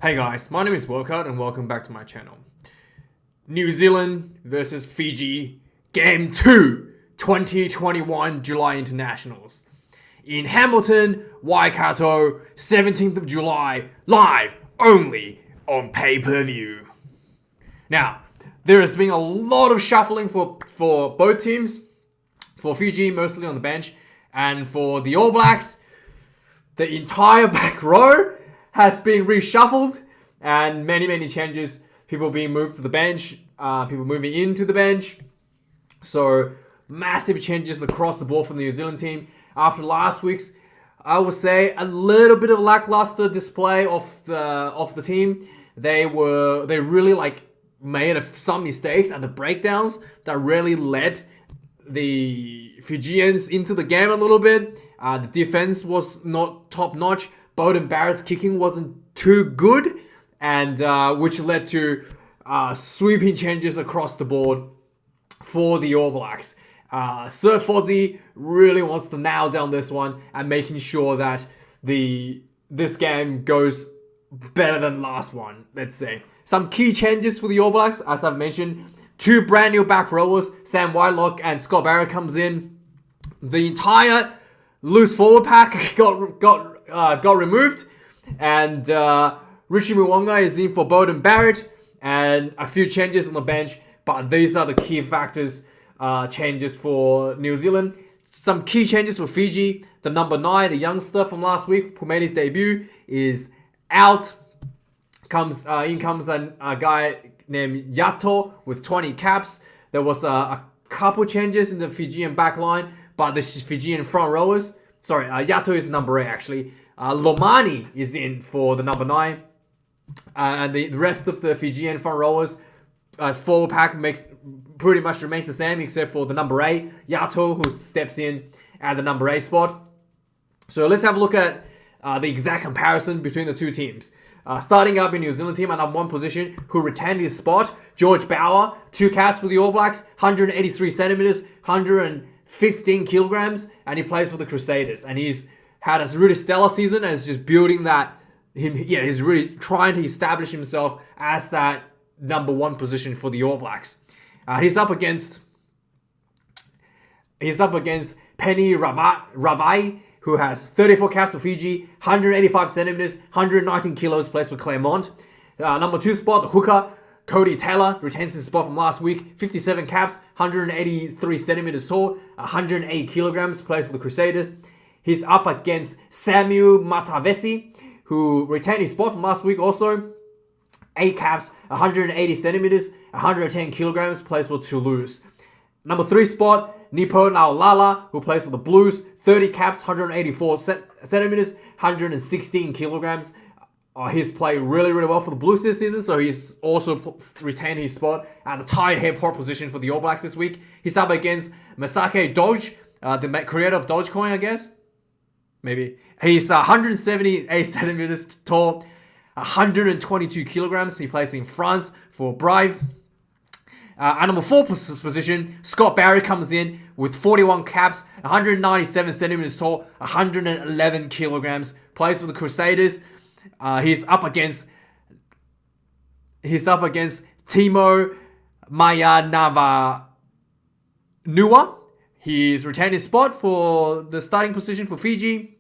Hey guys, my name is Wilcott and welcome back to my channel. New Zealand versus Fiji, Game 2, 2021 July Internationals. In Hamilton, Waikato, 17th of July, live only on pay-per-view. Now, there has been a lot of shuffling for both teams. For Fiji, mostly on the bench, and for the All Blacks, the entire back row has been reshuffled and many changes. People being moved to the bench, people moving into the bench. So massive changes across the board from the New Zealand team. After last week's, I would say, a little bit of lackluster display of the team. They really made some mistakes at the breakdowns that really led the Fijians into the game a little bit. The defense was not top notch. Beauden Barrett's kicking wasn't too good, and which led to sweeping changes across the board for the All Blacks. Sir Fozzie really wants to nail down this one and making sure that this game goes better than last one, let's say. Some key changes for the All Blacks, as I've mentioned. Two brand new back rowers, Sam Whitelock and Scott Barrett comes in. The entire loose forward pack got removed, and Richie Mwanga is in for Beauden Barrett, and a few changes on the bench. But these are the key factors, changes for New Zealand. Some key changes for Fiji. The number 9, the youngster from last week, who made his debut, is out. In comes a guy named Yato with 20 caps. There was a couple changes in the Fijian back line, but the Fijian front rowers, Yato is number 8 actually. Lomani is in for the number 9. And the rest of the Fijian front rowers, forward pack pretty much remains the same except for the number 8, Yato, who steps in at the number 8 spot. So let's have a look at the exact comparison between the two teams. Starting up in New Zealand team at number 1 position, who retained his spot, George Bower, 2 caps for the All Blacks, 183 centimeters, 115 kilograms, and he plays for the Crusaders. And he's had a really stellar season, and it's just building that. He's really trying to establish himself as that number 1 position for the All Blacks. He's up against Penny Ravai, who has 34 caps for Fiji, 185 centimeters, 119 kilos, plays for Claremont. Number 2 spot, the hooker, Cody Taylor, retains his spot from last week, 57 caps, 183 centimeters tall, 108 kilograms, plays for the Crusaders. He's up against Samuel Matavesi, who retained his spot from last week also, 8 caps, 180 centimeters, 110 kilograms, plays for Toulouse. Number 3 spot, Nipo Naulala, who plays for the Blues, 30 caps, 184 centimeters, 116 kilograms. He's played really well for the Blues this season, so he's also retained his spot at the tight head prop position for the All Blacks this week. He's up against Masake Doge, the creator of Dogecoin, I guess. Maybe. He's 178 centimeters tall, 122 kilograms. He plays in France for Brive. At number 4 position, Scott Barrett comes in with 41 caps, 197 centimeters tall, 111 kilograms. Plays for the Crusaders. He's up against Timo Mayanava Nua. He's retained his spot for the starting position for Fiji.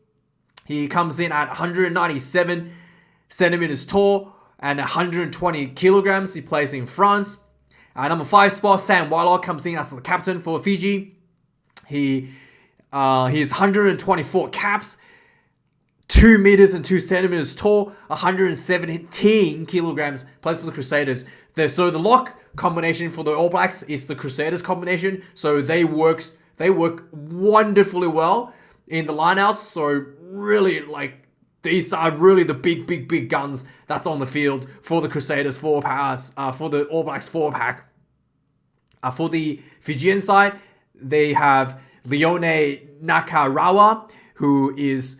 He comes in at 197 centimeters tall and 120 kilograms. He plays in France. Number 5 spot, Sam Whitelock comes in as the captain for Fiji. He's 124 caps, 2 meters and 2 centimeters tall, 117 kilograms, plays for the Crusaders. So the lock combination for the All Blacks is the Crusaders combination. So they work wonderfully well in the lineouts. So really, these are really the big guns that's on the field for the Crusaders forward pass, for the All Blacks forward pack. For the Fijian side, they have Leone Nakarawa, who is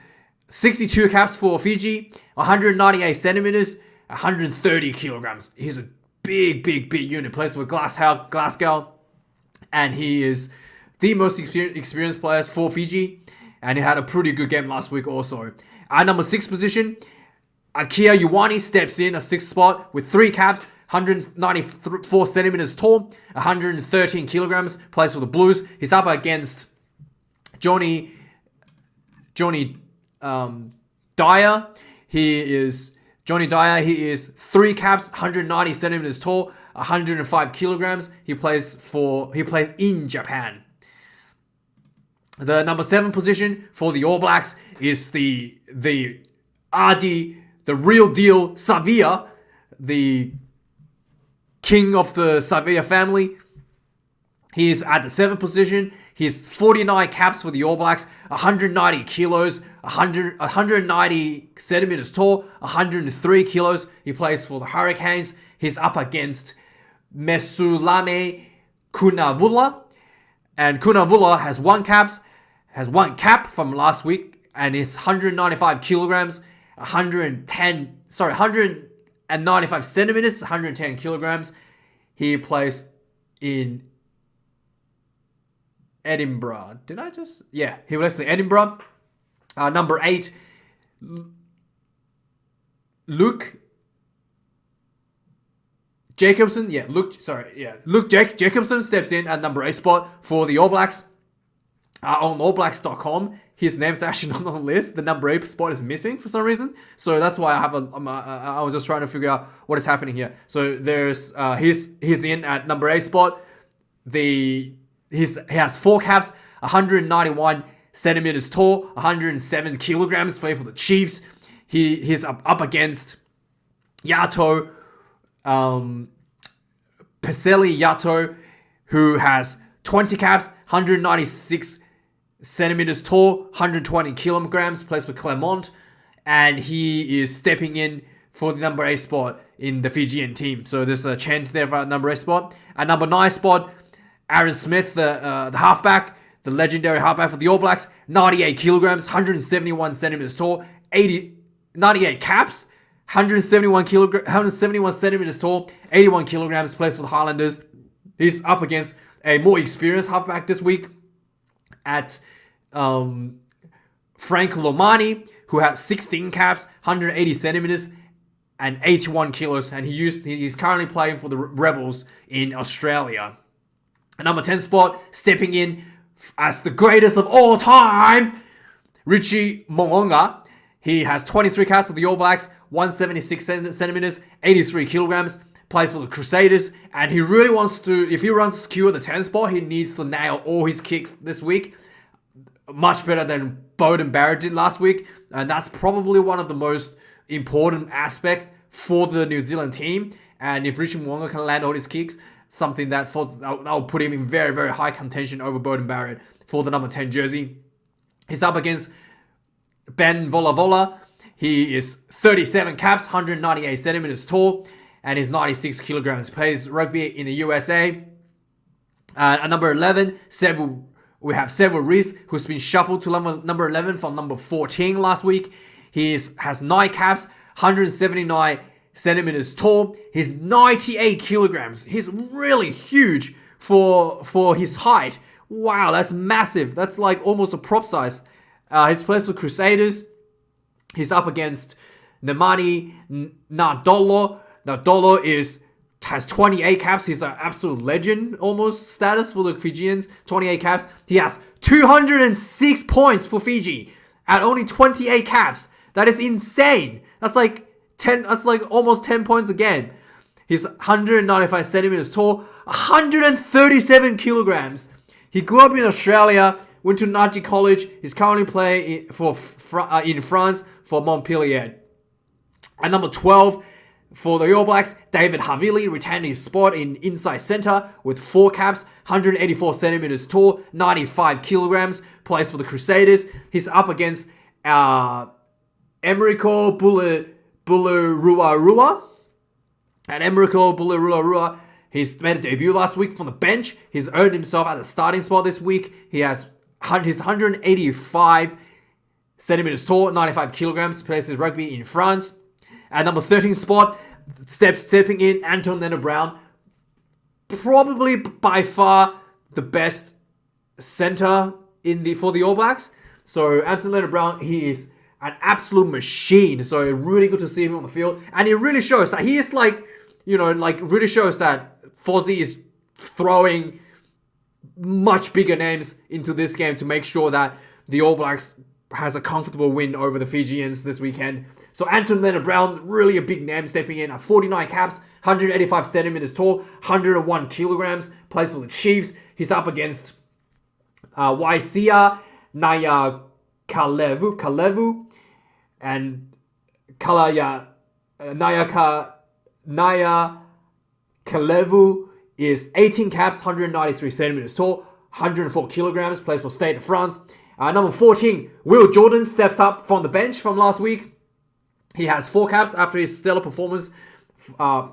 62 caps for Fiji, 198 centimeters, 130 kilograms. He's a big unit. Plays for Glasgow, and he is the most experienced players for Fiji, and he had a pretty good game last week also. At number 6 position, Akira Ioane steps in a sixth spot with 3 caps, 194 centimeters tall, 113 kilograms, plays for the Blues. He's up against Johnny Dyer. He is 3 caps, 190 centimeters tall, 105 kilograms. He plays in Japan. The number 7 position for the All Blacks is the real deal Savia, the king of the Savia family. He's at the 7th position. He's 49 caps for the All Blacks, 190 kilos, 190 centimeters tall, 103 kilos. He plays for the Hurricanes. He's up against Mesulame Kunavula. And Kunavula has 1 cap from last week, and it's 195 kilograms, 195 centimeters, 110 kilograms. He plays in Edinburgh. He plays in Edinburgh. Number 8, Luke Jacobson. Luke Jacobson steps in at number 8 spot for the All Blacks. On allblacks.com, his name's actually not on the list. The number 8 spot is missing for some reason. So that's why I was just trying to figure out what is happening here. So there's he's in at number 8 spot. He has 4 caps, 191 centimeters tall, 107 kilograms, playing for the Chiefs. He's up against Yato, Peseli Yato, who has 20 caps, 196 centimeters tall, 120 kilograms, plays for Clermont, and he is stepping in for the number 8 spot in the Fijian team. So there's a chance there for number 8 spot. At number 9 spot, Aaron Smith, the halfback, the legendary halfback for the All Blacks, 98 kilograms, 171 centimeters tall, 98 caps, 171 centimeters tall, 81 kilograms, plays for the Highlanders. He's up against a more experienced halfback this week at Frank Lomani, who has 16 caps, 180 centimeters, and 81 kilos, and he's currently playing for the Rebels in Australia. At number 10 spot, stepping in as the greatest of all time, Richie Mo'unga. He has 23 caps for the All Blacks, 176 centimeters, 83 kilograms, plays for the Crusaders, and he really wants to, if he wants to secure the 10 spot, he needs to nail all his kicks this week. Much better than Beauden Barrett did last week, and that's probably one of the most important aspects for the New Zealand team. And if Richie Mo'unga can land all his kicks, something that will put him in very, very high contention over Beauden Barrett for the number 10 jersey. He's up against Ben Volavola. He is 37 caps, 198 centimeters tall, and he's 96 kilograms. Plays rugby in the USA. At number 11, we have Sevu Reece, who's been shuffled to number 11 from number 14 last week. He has 9 caps, 179 centimeters tall. He's 98 kilograms. He's really huge for his height. Wow, that's massive. That's like almost a prop size. He's plays for Crusaders. He's up against Nemani Nadolo. Nadolo has 28 caps. He's an absolute legend almost status for the Fijians. 28 caps. He has 206 points for Fiji at only 28 caps. That is insane. That's like almost 10 points again. He's 195 centimeters tall, 137 kilograms. He grew up in Australia, went to Naji College. He's currently playing in France for Montpellier. At number 12, for the All Blacks, David Havili retained his spot in inside center with 4 caps, 184 centimeters tall, 95 kilograms, plays for the Crusaders. He's up against Emerico Buluruarua. And Emerico Buluruarua, he's made a debut last week from the bench. He's earned himself at the starting spot this week. He's 185 centimeters tall, 95 kilograms, plays his rugby in France. At number 13 spot, stepping in, Anton Leonard-Brown. Probably by far the best center for the All Blacks. So Anton Leonard-Brown, he is an absolute machine. So really good to see him on the field. And it really shows that he is really shows that Fozzie is throwing much bigger names into this game to make sure that the All Blacks has a comfortable win over the Fijians this weekend. So Anton Leonard-Brown, really a big name stepping in at 49 caps, 185 centimeters tall, 101 kilograms, plays for the Chiefs. He's up against Waisia Naya Kalevu and Naya Kalevu is 18 caps, 193 centimeters tall, 104 kilograms, plays for Stade de France. Number 14, Will Jordan steps up from the bench from last week. He has 4 caps after his stellar performance,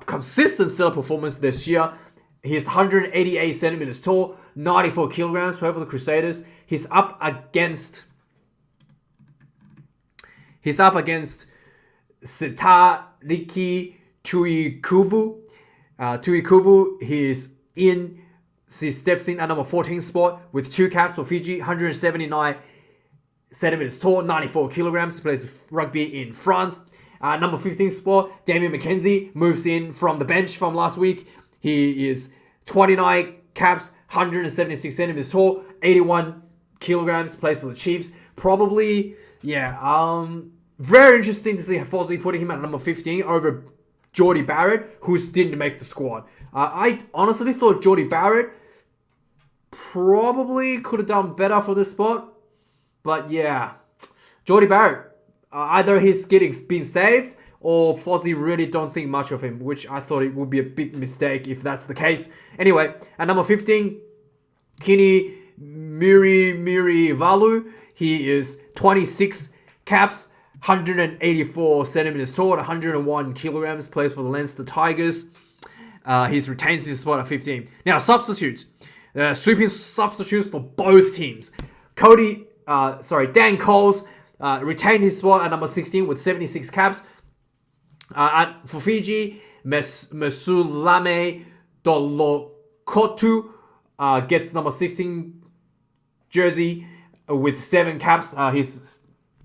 consistent stellar performance this year. He's 188 centimeters tall, 94 kilograms, plays for the Crusaders. He's up against Sitariki Tuikuvu. Tuikuvu, he steps in at number 14 spot with 2 caps for Fiji, 179 centimeters tall, 94 kilograms. He plays rugby in France. Number 15 spot, Damien McKenzie moves in from the bench from last week. He is 29 caps, 176 centimeters tall, 81 kilograms, plays for the Chiefs. Probably, very interesting to see Fozzie putting him at number 15 over Jordie Barrett, who didn't make the squad. I honestly thought Jordie Barrett probably could have done better for this spot. But yeah, Jordie Barrett, either he's been saved or Fozzie really don't think much of him, which I thought it would be a big mistake if that's the case. Anyway, at number 15, Kini Mirivalu. He is 26 caps, 184 centimeters tall, 101 kilograms, plays for the Leinster Tigers. He retains his spot at 15. Now, substitutes. Sweeping substitutes for both teams. Dan Coles retained his spot at number 16 with 76 caps. For Fiji, Mesulame Dolokotu gets number 16 jersey with 7 caps.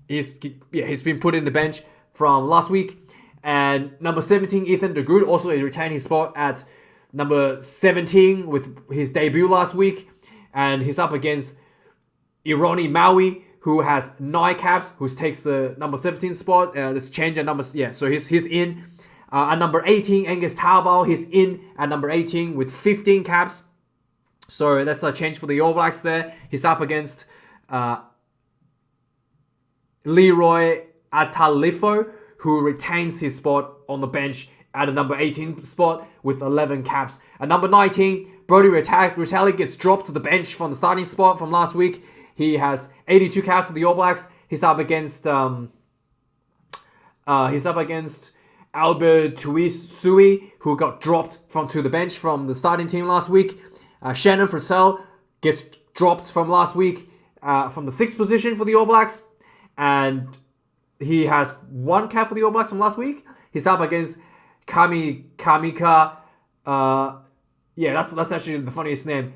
He's been put in the bench from last week. And number 17, Ethan de Groot, also retained his spot at number 17 with his debut last week. And he's up against Ironi Maui, who has 9 caps, who takes the number 17 spot. Let's change at numbers. Yeah, so he's in. At number 18, Angus Tauval, he's in at number 18 with 15 caps. So that's a change for the All Blacks there. He's up against Leroy Atalifo, who retains his spot on the bench at a number 18 spot with 11 caps. At number 19, Brodie Retallick gets dropped to the bench from the starting spot from last week. He has 82 caps for the All Blacks. He's up against Albert Tuisui, who got dropped to the bench from the starting team last week. Shannon Fritzell gets dropped from last week from the 6th position for the All Blacks. And he has 1 cap for the All Blacks from last week. He's up against Kamika. That's actually the funniest name.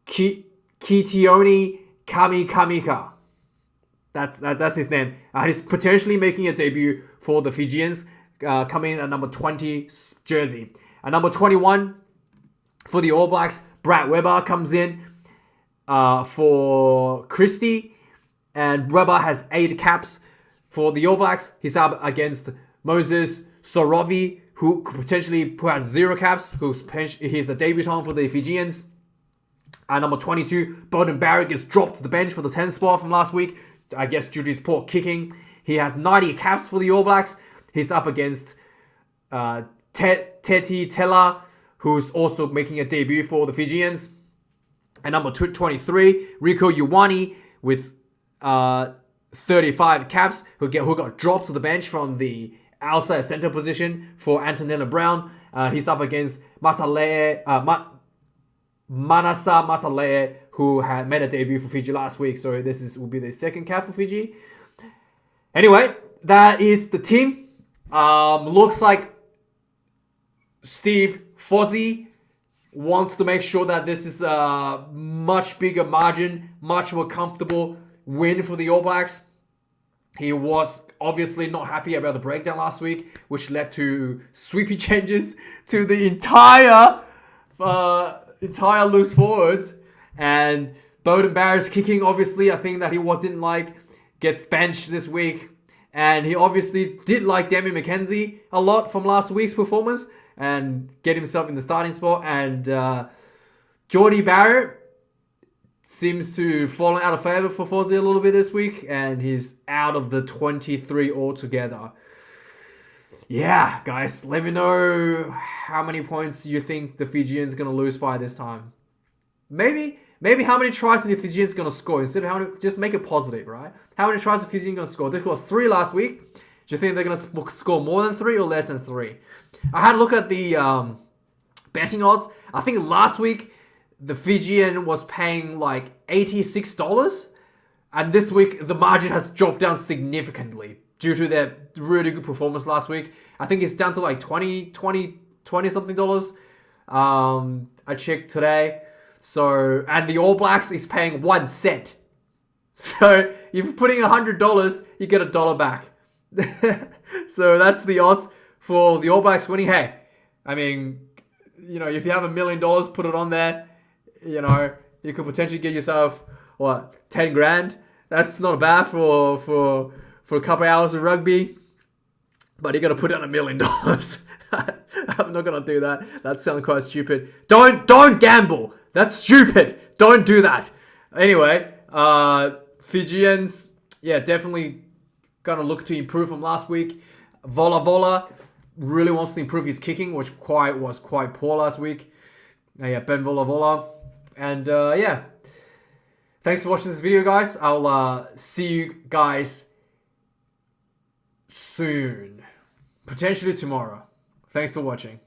Kitioni Kamika. That's his name. He's potentially making a debut for the Fijians, coming in at number 20 jersey. At number 21 for the All Blacks, Brad Weber comes in for Christie. And Weber has 8 caps for the All Blacks. He's up against Moses Sorovi, who has 0 caps. He's a debutant for the Fijians. At number 22, Beauden Barrett gets dropped to the bench for the 10th spot from last week. I guess due to his poor kicking. He has 90 caps for the All Blacks. He's up against Teti Tela, who's also making a debut for the Fijians. At number 23, Rico Ioane with 35 caps, who got dropped to the bench from the outside center position for Antonella Brown. He's up against Manasa Matalea, who had made a debut for Fiji last week. So this will be the 2nd cap for Fiji. Anyway, that is the team. Looks like Steve Fozzie wants to make sure that this is a much bigger margin, much more comfortable win for the All Blacks. He was obviously not happy about the breakdown last week, which led to sweepy changes to the entire loose forwards. And Bowden Barrett's kicking, obviously, I think that he didn't like, gets benched this week. And he obviously did like Damian McKenzie a lot from last week's performance and get himself in the starting spot. And Geordie Barrett seems to have fallen out of favour for Fozzie a little bit this week, and he's out of the 23 altogether. Yeah, guys, let me know how many points you think the Fijians going to lose by this time. Maybe how many tries are the Fijians going to score? Instead of how many, just make it positive, right? How many tries are the Fijians going to score? They scored 3 last week. Do you think they're going to score more than 3 or less than 3? I had a look at the betting odds. I think last week the Fijian was paying like $86. And this week, the margin has dropped down significantly due to their really good performance last week. I think it's down to like 20 something dollars. I checked today. So, and the All Blacks is paying 1 cent. So, if you're putting $100, you get $1 back. So, that's the odds for the All Blacks winning. Hey, I mean, if you have $1 million, put it on there. You could potentially get yourself, 10 grand. That's not bad for a couple hours of rugby. But you got to put down $1 million. I'm not going to do that. That sounds quite stupid. Don't gamble. That's stupid. Don't do that. Anyway, Fijians, definitely going to look to improve from last week. Vola really wants to improve his kicking, which was quite poor last week. Ben Vola. And thanks for watching this video, guys. I'll see you guys soon. Potentially tomorrow. Thanks for watching.